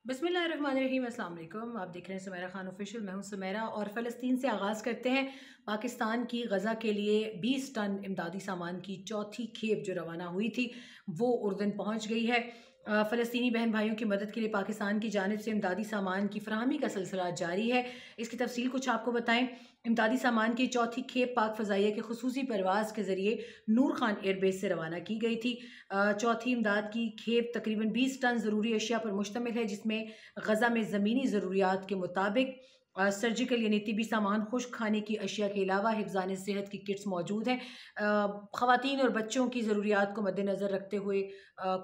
बिस्मिल्लाहिर्रहमानिर्रहीम, अस्सलाम वालेकुम। आप देख रहे हैं सुमेरा खान ऑफिशियल। मैं हूं सुमेरा और फ़लस्तीन से आगाज़ करते हैं। पाकिस्तान की गज़ा के लिए 20 टन इमदादी सामान की चौथी खेप जो रवाना हुई थी वो उर्दन पहुंच गई है। फ़लस्तीनी बहन भाइयों की मदद के लिए पाकिस्तान की जानिब से इमदादी सामान की फ़राहमी का सिलसिला जारी है। इसकी तफसील कुछ आपको बताएं। इमदादी सामान की चौथी खेप पाक फ़ज़ाइया के खुसूसी परवाज़ के ज़रिए नूर खान एयरबेस से रवाना की गई थी। चौथी इमदाद की खेप तकरीबन 20 टन ज़रूरी अशिया पर मुश्तमिल है, जिसमें गज़ा में ज़मीनी ज़रूरियात के मुताबिक सर्जिकल यानी तिबी सामान, खुश्क खाने की अशिया के अलावा हिफ़्ज़ान सेहत की किट्स मौजूद हैं। ख़वातीन और बच्चों की ज़रूरियात को मद्देनज़र रखते हुए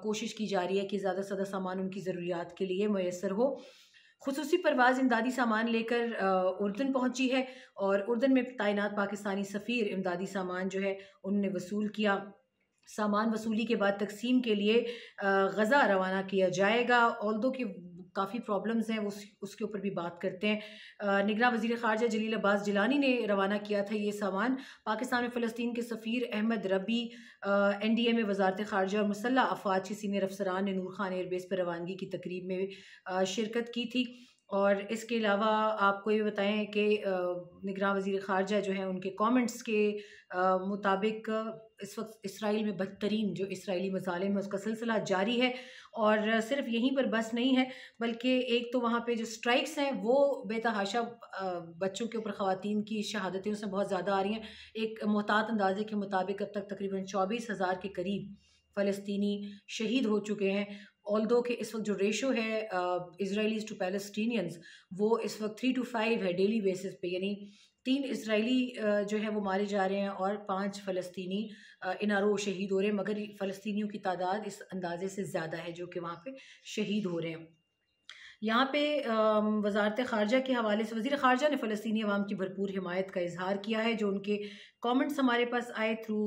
कोशिश की जा रही है कि ज़्यादा से ज़्यादा सामान उनकी ज़रूरियात के लिए मैसर हो। खुसूसी परवाज़ इमदादी सामान लेकर उर्दन पहुंची है और उर्दन में तैनात पाकिस्तानी सफ़ीर इमदादी सामान जो है उन्होंने वसूल किया। सामान वसूली के बाद तकसीम के लिए गज़ा रवाना किया जाएगा। ऑल्दो कि काफ़ी प्रॉब्लम्स हैं उसके ऊपर भी बात करते हैं। निगरान वज़ीर ख़ारजा जलील अब्बास जिलानी ने रवाना किया था ये सामान। पाकिस्तान में फ़लस्तीन के सफ़ीर अहमद रबी NDA में वज़ारत ख़ारजा और मुसल्लह अफ़वाज के सीनियर अफसरान ने नूर खान एयरबेस पर रवानगी की तकरीब में शिरकत की थी। और इसके अलावा आपको ये बताएं कि निगरान वज़ीर ख़ारजा जो है उनके कमेंट्स के मुताबिक इस वक्त इसराइल में बदतरीन जो इसराइली मज़ालिम है उसका सिलसिला जारी है। और सिर्फ यहीं पर बस नहीं है, बल्कि एक तो वहाँ पे जो स्ट्राइक्स हैं वो बेतहाशा बच्चों के ऊपर ख़वातीन की शहादतें उसमें बहुत ज़्यादा आ रही हैं। एक मोहतात अंदाजे के मुताबिक अब तक तकरीबन 24,000 के करीब फ़लस्तीनी शहीद हो चुके हैं। ऑल्दो कि इस वक्त जो रेशो है इसराइलीज़ टू पैलेस्टीनियंस वो इस वक्त 3 to 5 है डेली बेसिस पे, यानी 3 इसराइली जो है वो मारे जा रहे हैं और 5 फ़लस्तीनी इन आरो शहीद हो रहे हैं। मगर फ़लस्तीनियों की तादाद इस अंदाजे से ज़्यादा है जो कि वहाँ पे शहीद हो रहे हैं। यहाँ पे वज़ारत ख़ारजा के हवाले से वज़ीर ख़ारजा ने फ़लस्तीनी अवाम की भरपूर हिमायत का इज़हार किया है। जो उनके कमेंट्स हमारे पास आए थ्रू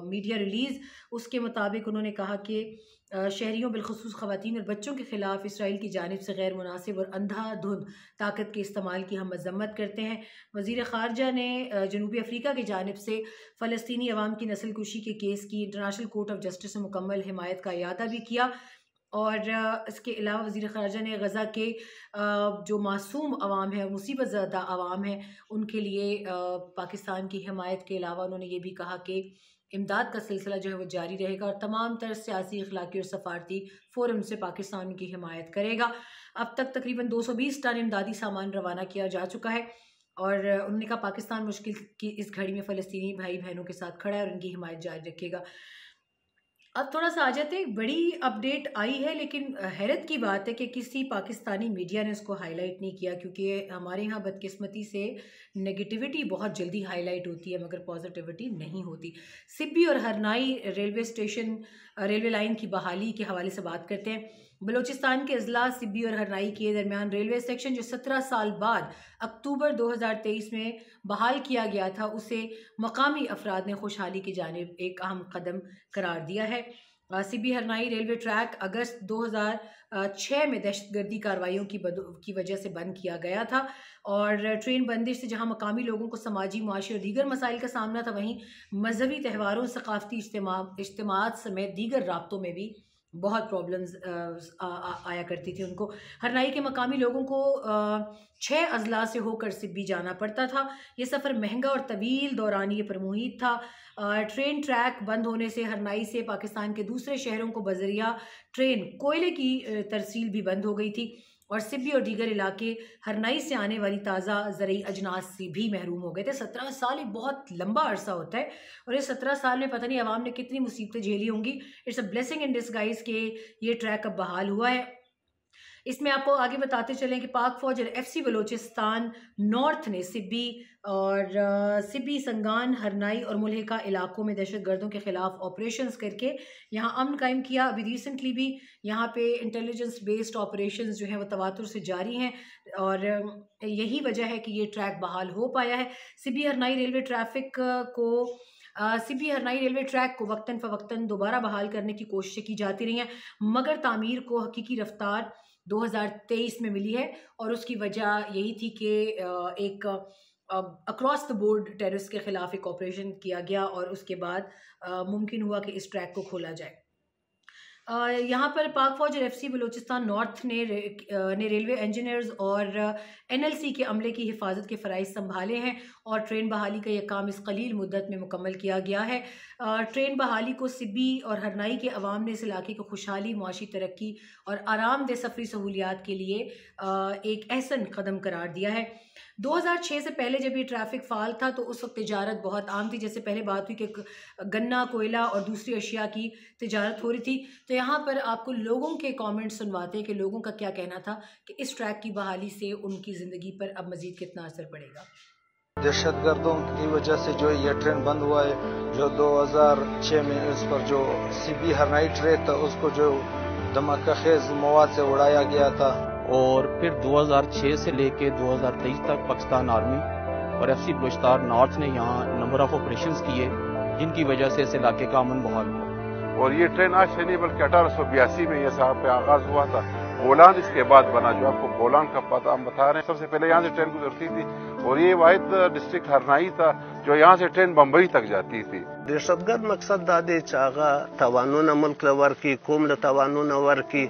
मीडिया रिलीज़, उसके मुताबिक उन्होंने कहा कि शहरियों बिलख़ुसूस ख़वातीन और बच्चों के ख़िलाफ़ इसराइल की जानिब से गैर मुनासिब और अंधाधुंध ताकत के इस्तेमाल की हम मज़म्मत करते हैं। वज़ीर ख़ारजा ने जनूबी अफ्रीका की जानिब से फ़लस्तीनी अवाम की नस्ल कुशी के केस की इंटरनेशनल कोर्ट ऑफ जस्टिस से मुकम्मल हिमायत का इयादा भी किया। और इसके अलावा वज़ीर ख़ारजा ने गज़ा के जो मासूम अवाम है, मुसीबत ज़दा अवाम है, उनके लिए पाकिस्तान की हिमायत के अलावा उन्होंने ये भी कहा कि इमदाद का सिलसिला जो है वो जारी रहेगा और तमाम तर सियासी, अखलाकी और सफारती फ़ोरम से पाकिस्तान की हिमायत करेगा। अब तक तकरीबन 220 टन इमदादी सामान रवाना किया जा चुका है और उन्होंने कहा पाकिस्तान मुश्किल की इस घड़ी में फ़लस्तीनी भाई बहनों के साथ खड़ा है और उनकी हिमायत जारी रखेगा। अब थोड़ा-सा आ जाते हैं, एक बड़ी अपडेट आई है लेकिन हैरत की बात है कि किसी पाकिस्तानी मीडिया ने उसको हाईलाइट नहीं किया, क्योंकि हमारे यहाँ बदकिस्मती से नेगेटिविटी बहुत जल्दी हाईलाइट होती है मगर पॉजिटिविटी नहीं होती। सिब्बी और Harnai railway station railway line की बहाली के हवाले से बात करते हैं। बलूचिस्तान के अजला सिब्बी और हरनाई के दरमियान रेलवे सेक्शन जो 17 साल बाद अक्टूबर 2023 में बहाल किया गया था, उसे मकामी अफराद ने खुशहाली की जानिब एक अहम कदम करार दिया है। सिबी हरनाई रेलवे ट्रैक अगस्त 2006 में दहशतगर्दी कार्रवाइयों की वजह से बंद किया गया था और ट्रेन बंदिश से जहां मकामी लोगों को समाजी, मुआशी और दीगर मसाइल का सामना था, वहीं मजहबी त्योहारों, सकाफती इज्तिमात समेत दीगर राब्तों में भी बहुत प्रॉब्लम्स आया करती थी उनको। हरनाई के मकामी लोगों को 6 अजला से होकर सिब्बी जाना पड़ता था। ये सफ़र महंगा और तवील दौरानिये पर मुहित था। ट्रेन ट्रैक बंद होने से हरनाई से पाकिस्तान के दूसरे शहरों को बजरिया ट्रेन कोयले की तरसील भी बंद हो गई थी और सिब्बी और दीगर इलाके हरनाई से आने वाली ताज़ा ज़रूरी अजनास से भी महरूम हो गए थे। 17 साल एक बहुत लंबा अरसा होता है और इस 17 साल में पता नहीं अवाम ने कितनी मुसीबतें झेली होंगी। It's a blessing in disguise के ये ट्रैक अब बहाल हुआ है। इसमें आपको आगे बताते चलें कि पाक फौज और FC बलूचिस्तान नॉर्थ ने सिब्बी और सिब्बी, संगान, हरनाई और मुल्हिका इलाकों में दहशत गर्दों के खिलाफ ऑपरेशंस करके यहाँ अमन कायम किया। अभी रिसेंटली भी यहाँ पे इंटेलिजेंस बेस्ड ऑपरेशंस जो हैं वो तवातुर से जारी हैं और यही वजह है कि ये ट्रैक बहाल हो पाया है। Sibi Harnai railway Sibi Harnai railway track को वक्तन फ़वक्तन दोबारा बहाल करने की कोशिशें की जाती रही हैं, मगर तामीर को हकीकी रफ्तार 2023 में मिली है और उसकी वजह यही थी कि एक अक्रॉस द बोर्ड टेररिस्ट के खिलाफ एक ऑपरेशन किया गया और उसके बाद मुमकिन हुआ कि इस ट्रैक को खोला जाए। यहाँ पर पाक फौज और FC बलूचिस्तान नॉर्थ ने रेलवे इंजीनियर्स और NLC के अमले की हिफाजत के फ़राइज़ संभाले हैं और ट्रेन बहाली का यह काम इस कलील मुद्दत में मुकम्मल किया गया है। ट्रेन बहाली को सिब्बी और हरनाई के अवाम ने इस इलाके को खुशहाली, मुआशी तरक्की और आरामदेह सफरी सहूलियात के लिए एक अहसन कदम करार दिया है। 2006 से पहले जब ये ट्रैफिक फाल था तो उस वक्त तिजारत बहुत आम थी। जैसे पहले बात हुई कि गन्ना, कोयला और दूसरी अशिया की तिजारत हो रही थी। तो यहाँ पर आपको लोगों के कमेंट सुनवाते हैं कि लोगों का क्या कहना था कि इस ट्रैक की बहाली से उनकी ज़िंदगी पर अब मज़ीद कितना असर पड़ेगा। दहशतगर्दों की वजह से जो ये ट्रेन बंद हुआ है, जो 2006 में इस पर जो सिब्बी हरनाई ट्रैक था उसको जो धमाका खेज मवाद से उड़ाया गया था। और फिर 2006 से लेके 2023 तक पाकिस्तान आर्मी और FC बलूचिस्तान नॉर्थ ने यहाँ नंबर ऑफ ऑपरेशंस किए, जिनकी वजह से इस इलाके का अमन बहाल हुआ। और ये ट्रेन आज से नहीं बल्कि 1882 में ये साहब पे आगाज हुआ था। बोलान इसके बाद बना, जो आपको बोलान का पता हम बता रहे हैं। सबसे पहले यहाँ से ट्रेन गुजरती थी और ये वाहिद डिस्ट्रिक्ट हरनाई था जो यहाँ से ट्रेन बम्बई तक जाती थी। दहशतगर्द मकसद दादे चागा तवानून मुल्क लवर की कोम ल तवानून वर की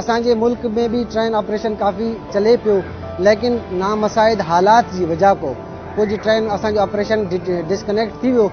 असांजे मुल्क में भी ट्रेन ऑपरेशन काफ़ी चले पियो, लेकिन नामसाइद हालात जी वजह को कुछ ट्रेन असांजो ऑपरेशन डिस्कनेक्ट थी वियो.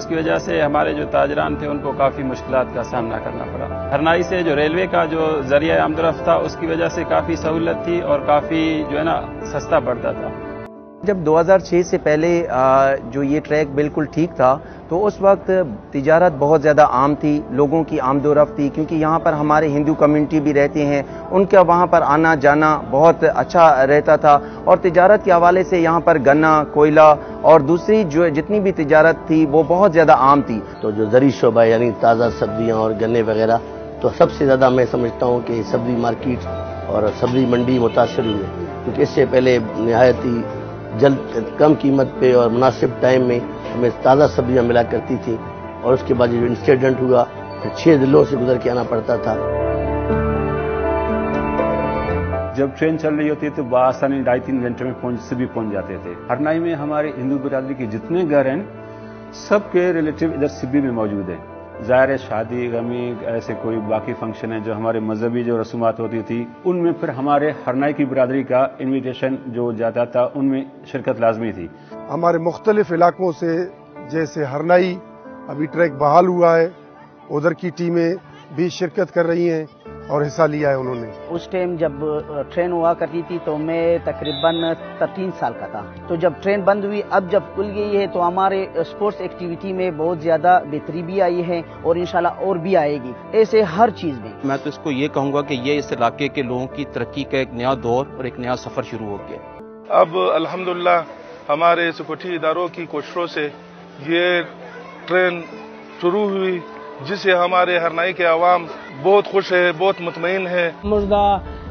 उसकी वजह से हमारे जो ताजरान थे उनको काफ़ी मुश्किलात का सामना करना पड़ा। हरनाई से जो रेलवे का जो जरिया आमदरफ्त था उसकी वजह से काफ़ी सहूलत थी और काफ़ी जो है ना सस्ता पड़ता था। जब 2006 से पहले जो ये ट्रैक बिल्कुल ठीक था तो उस वक्त तिजारत बहुत ज़्यादा आम थी, लोगों की आमदोरफ्त थी, क्योंकि यहाँ पर हमारे हिंदू कम्युनिटी भी रहते हैं, उनका वहाँ पर आना जाना बहुत अच्छा रहता था। और तिजारत के हवाले से यहाँ पर गन्ना, कोयला और दूसरी जो जितनी भी तिजारत थी वो बहुत ज़्यादा आम थी। तो जो ज़री शोबा यानी ताज़ा सब्जियाँ और गन्ने वगैरह, तो सबसे ज़्यादा मैं समझता हूँ कि सब्जी मार्केट और सब्जी मंडी मुतासर हुई है, क्योंकि इससे पहले नहायत ही जल्द कम कीमत पे और मुनासिब टाइम में हमें ताज़ा सब्जियां मिला करती थी। और उसके बाद जो इंसिडेंट हुआ फिर 6 जिलों से गुजर के आना पड़ता था। जब ट्रेन चल रही होती तो आसानी 2.5-3 घंटे में पहुंच जाते थे। हरनाई में हमारे हिंदू बिरादरी के जितने घर हैं सबके रिलेटिव इधर सिब्बी में मौजूद हैं। ज़ाहिर है शादी गमी ऐसे कोई बाकी फंक्शन है जो हमारे मजहबी जो रसूमात होती थी उनमें फिर हमारे हरनाई की बिरादरी का इन्विटेशन जो जाता था उनमें शिरकत लाजमी थी। हमारे मुख्तलिफ इलाकों से जैसे हरनाई अभी ट्रैक बहाल हुआ है, उधर की टीमें भी शिरकत कर रही हैं और हिस्सा लिया है उन्होंने। उस टाइम जब ट्रेन हुआ करती थी तो मैं तकरीबन 13 साल का था। तो जब ट्रेन बंद हुई, अब जब खुल गई है तो हमारे स्पोर्ट्स एक्टिविटी में बहुत ज़्यादा बेहतरी भी आई है और इंशाल्लाह और भी आएगी, ऐसे हर चीज़ में। मैं तो इसको ये कहूँगा कि ये इस इलाके के लोगों की तरक्की का एक नया दौर और एक नया सफ़र शुरू हो गया। अब अल्हम्दुलिल्लाह हमारे सिक्योरिटी इदारों की कोशिशों से ये ट्रेन शुरू हुई, जिससे हमारे हरनाई के अवाम बहुत खुश है, बहुत मुतमईन है। मुझदा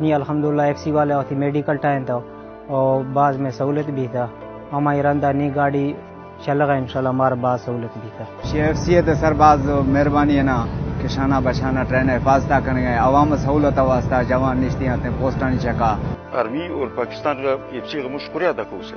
नहीं। अल्हम्दुलिल्लाह FC वाले होती मेडिकल टाइम था और बाद में सहूलत भी था। हमारी रंदानी गाड़ी चल गया इंशाल्लाह, हमारे बाद सहूलत भी था। FC तो सरबाज मेहरबानी है ना किशाना बशाना ट्रेन हिफाजत करेंगे, अवाम सहूलत वास्ता जवान निश्ती आते पोस्टानी चका। आर्मी और पाकिस्तान का FC का शुक्रिया अदा करूँ से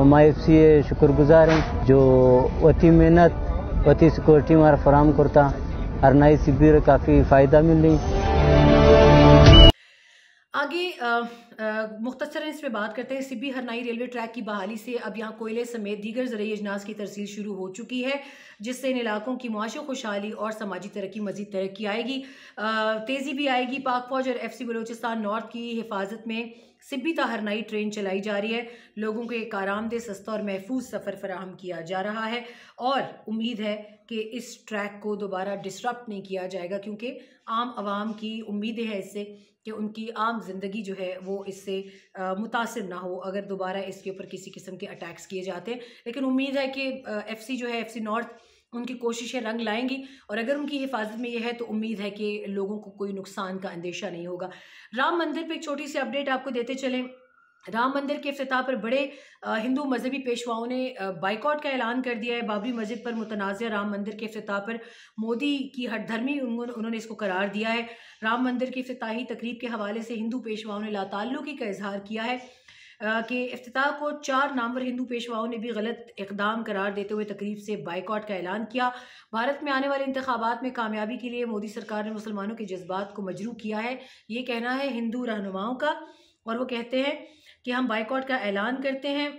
हम FC शुक्रगुजार हैं जो अति मेहनत अति सिक्योरिटी हमारा फराहम करता, हरनाई शिविर काफ़ी फ़ायदा मिल रही। आगे मुख्तसरन इस पर बात करते हैं। सिब्बी हरनाई रेलवे ट्रैक की बहाली से अब यहाँ कोयले समेत दीगर ज़रूरी अजनास की तरसील शुरू हो चुकी है, जिससे इन इलाकों की मुआशी खुशहाली और समाजी तरक्की मज़ीद तरक्की आएगी, तेज़ी भी आएगी। पाक फौज और FC बलूचिस्तान नॉर्थ की हिफाजत में सिब्बी ता हरनाई ट्रेन चलाई जा रही है। लोगों को एक आरामदेह, सस्ता और महफूज सफ़र फराहम किया जा रहा है और उम्मीद है कि इस ट्रैक को दोबारा डिसरप्ट नहीं किया जाएगा, क्योंकि आम आवाम की उम्मीदें हैं इससे कि उनकी आम जिंदगी जो है वो इससे मुतासिर ना हो अगर दोबारा इसके ऊपर किसी किस्म के अटैक्स किए जाते हैं। लेकिन उम्मीद है कि FC जो है, FC नॉर्थ, उनकी कोशिशें रंग लाएंगी और अगर उनकी हिफाजत में यह है तो उम्मीद है कि लोगों को कोई नुकसान का अंदेशा नहीं होगा। राम मंदिर पे एक छोटी सी अपडेट आपको देते चलें। राम मंदिर के इफ्तिताह पर बड़े हिंदू मजहबी पेशवाओं ने बाइकॉट का ऐलान कर दिया है। बाबरी मस्जिद पर मुतनाज़ राम मंदिर के इफ्तिताह पर मोदी की हठधर्मी उन्होंने इसको करार दिया है। राम मंदिर की इफ्तिताही तकरीब के हवाले से हिंदू पेशवाओं ने लाताल्लुकी का इजहार किया है कि इफ्तिताह को 4 नामवर हिंदू पेशवाओं ने भी गलत इक़दाम करार देते हुए तकरीब से बाइकॉट का ऐलान किया। भारत में आने वाले इंतखाबात में कामयाबी के लिए मोदी सरकार ने मुसलमानों के जज्बात को मजरूह किया है, ये कहना है हिंदू रहनुमाओं का, और वो कहते हैं कि हम बाइकॉट का ऐलान करते हैं।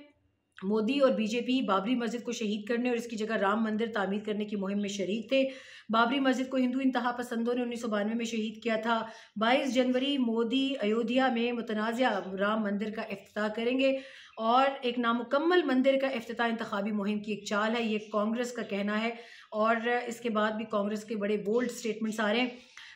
मोदी और बीजेपी बाबरी मस्जिद को शहीद करने और इसकी जगह राम मंदिर तामीर करने की मुहिम में शरीक थे। बाबरी मस्जिद को हिंदू इंतहा पसंदों ने 1992 में शहीद किया था। 22 जनवरी मोदी अयोध्या में मुतनाज़ा राम मंदिर का इफ्तिताह करेंगे और एक नामुकम्मल मंदिर का इफ्तिताह इंतखाबी मुहिम की एक चाल है, ये कांग्रेस का कहना है। और इसके बाद भी कांग्रेस के बड़े बोल्ड स्टेटमेंट्स आ रहे हैं।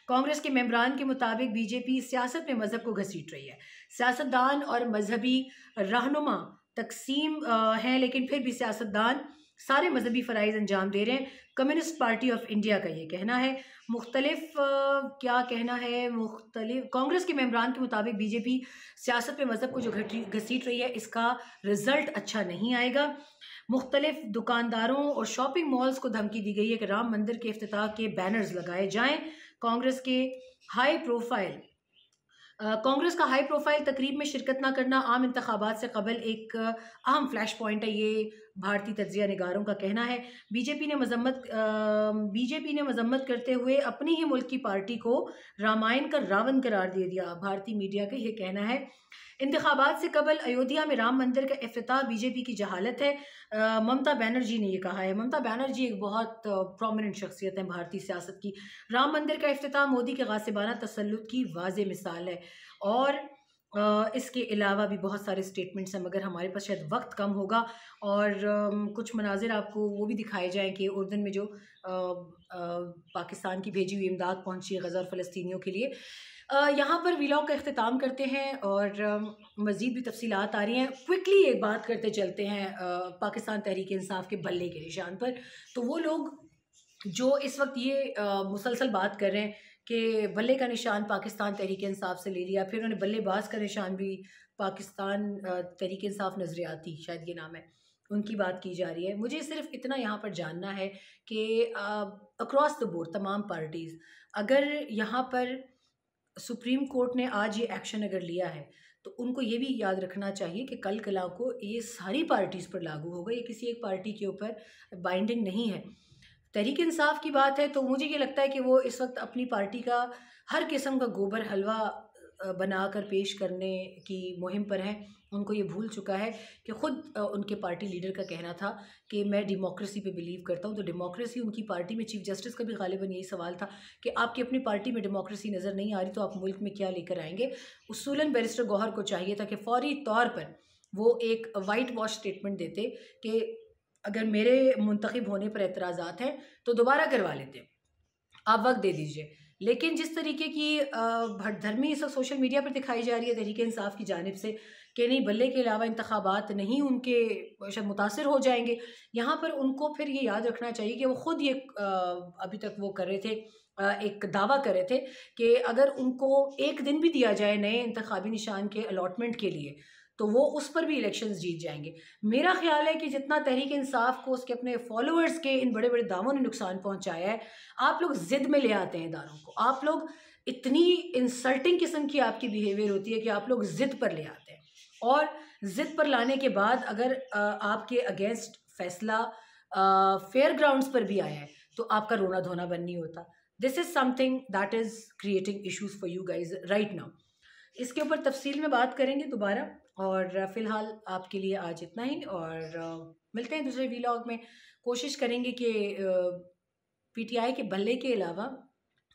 कांग्रेस के मेंबरान के मुताबिक बीजेपी सियासत में मज़हब को घसीट रही है। सियासतदान और मजहबी रहनुमा तकसीम हैं, लेकिन फिर भी सियासतदान सारे मजहबी फ़राइज़ अंजाम दे रहे हैं। कम्युनिस्ट पार्टी ऑफ इंडिया का ये कहना है। कांग्रेस के मेंबरान के मुताबिक बीजेपी सियासत में मज़हब को जो घसीट रही है, इसका रिज़ल्ट अच्छा नहीं आएगा। मुख्तलिफ दुकानदारों और शॉपिंग मॉल्स को धमकी दी गई है कि राम मंदिर के इफ्तिताह के बैनर्स लगाए जाएं। कांग्रेस का हाई प्रोफाइल तकरीब में शिरकत ना करना आम इंतखाबात से कबल एक अहम फ्लैश पॉइंट है, ये भारतीय तज्जिया निगारों का कहना है। बीजेपी ने मजम्मत करते हुए अपनी ही मुल्क की पार्टी को रामायण का रावण करार दे दिया। भारतीय मीडिया का ये कहना है। इंतखाबात से कबल अयोध्या में राम मंदिर का इफ्तिताह बीजेपी की जहालत है, ममता बनर्जी ने ये कहा है। ममता बनर्जी एक बहुत प्रोमिनेंट शख्सियत है भारतीय सियासत की। राम मंदिर का इफ्तिताह मोदी के गासिबाना तसल्लुत की वाज़ेह मिसाल है। और इसके अलावा भी बहुत सारे स्टेटमेंट्स हैं, मगर हमारे पास शायद वक्त कम होगा और कुछ मनाजिर आपको वो भी दिखाए जाएँ कि उर्दन में जो पाकिस्तान की भेजी हुई इमदाद पहुँची है गज़ा और फ़लस्तीनियों के लिए। यहाँ पर व्लॉग का अख्तिताम करते हैं और मज़ीद भी तफसीलात आ रही हैं। क्विकली एक बात करते चलते हैं पाकिस्तान तहरीक इंसाफ के बल्ले के निशान पर। तो वो लोग जो इस वक्त ये मुसलसल बात कर रहे हैं कि बल्ले का निशान पाकिस्तान तहरीक इंसाफ से ले लिया, फिर उन्होंने बल्लेबाज का निशान भी पाकिस्तान तहरीक इंसाफ नज़रियाती, शायद ये नाम है, उनकी बात की जा रही है। मुझे सिर्फ इतना यहाँ पर जानना है कि अक्रॉस द बोर्ड तमाम पार्टीज़, अगर यहाँ पर सुप्रीम कोर्ट ने आज ये एक्शन अगर लिया है तो उनको ये भी याद रखना चाहिए कि कल कला को ये सारी पार्टीज़ पर लागू होगा, ये किसी एक पार्टी के ऊपर बाइंडिंग नहीं है। तहरीक इंसाफ की बात है तो मुझे ये लगता है कि वो इस वक्त अपनी पार्टी का हर किस्म का गोबर हलवा बनाकर पेश करने की मुहिम पर है। उनको ये भूल चुका है कि ख़ुद उनके पार्टी लीडर का कहना था कि मैं डेमोक्रेसी पे बिलीव करता हूँ। तो डेमोक्रेसी उनकी पार्टी में, चीफ जस्टिस का भी गालिबन यही सवाल था कि आपकी अपनी पार्टी में डेमोक्रेसी नज़र नहीं आ रही तो आप मुल्क में क्या लेकर आएंगे। उसूलन बैरिस्टर गौहर को चाहिए था कि फौरी तौर पर वो एक वाइट वॉश स्टेटमेंट देते कि अगर मेरे मुंतखब होने पर एतराज़ात हैं तो दोबारा करवा लेते, आप वक्त दे दीजिए। लेकिन जिस तरीके की भटधर्मी इस सोशल मीडिया पर दिखाई जा रही है तहरीक इंसाफ की जानिब से कि नहीं बल्ले के अलावा इंतखाबात नहीं उनके शायद मुतासर हो जाएंगे, यहाँ पर उनको फिर ये याद रखना चाहिए कि वो ख़ुद ये अभी तक वो कर रहे थे, एक दावा कर रहे थे कि अगर उनको एक दिन भी दिया जाए नए इंतखाबी निशान के अलॉटमेंट के लिए तो वो उस पर भी इलेक्शंस जीत जाएंगे। मेरा ख्याल है कि जितना तहरीक इंसाफ को उसके अपने फॉलोअर्स के इन बड़े बड़े दावों ने नुकसान पहुंचाया है, आप लोग ज़िद में ले आते हैं इदारों को। आप लोग इतनी इंसल्टिंग किस्म की आपकी बिहेवियर होती है कि आप लोग ज़िद पर ले आते हैं और ज़िद पर लाने के बाद अगर आपके अगेंस्ट फैसला फेयर ग्राउंड्स पर भी आया है तो आपका रोना धोना बंद नहीं होता। This is something that is creating issues for you guys right now. इसके ऊपर तफसील में बात करेंगे दोबारा, और फ़िलहाल आपके लिए आज इतना ही और मिलते हैं दूसरे व्लॉग में। कोशिश करेंगे कि PTI के बल्ले के अलावा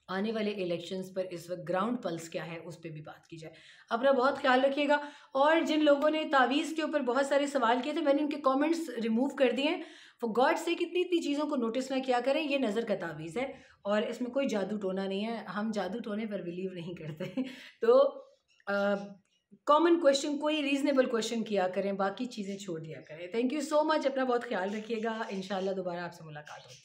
आने वाले इलेक्शंस पर इस वक्त ग्राउंड पल्स क्या है उस पर भी बात की जाए। अपना बहुत ख्याल रखिएगा। और जिन लोगों ने तावीज़ के ऊपर बहुत सारे सवाल किए थे, मैंने उनके कमेंट्स रिमूव कर दिए हैं। फॉर गॉड से कितनी इतनी चीज़ों को नोटिस ना किया करें। ये नज़र का तावीज़ है और इसमें कोई जादू टोना नहीं है, हम जादू टोने पर बिलीव नहीं करते। तो कॉमन क्वेश्चन, कोई रीज़नेबल क्वेश्चन किया करें, बाकी चीज़ें छोड़ दिया करें। थैंक यू सो मच, अपना बहुत ख्याल रखिएगा। इंशाल्लाह दोबारा आपसे मुलाकात होगी।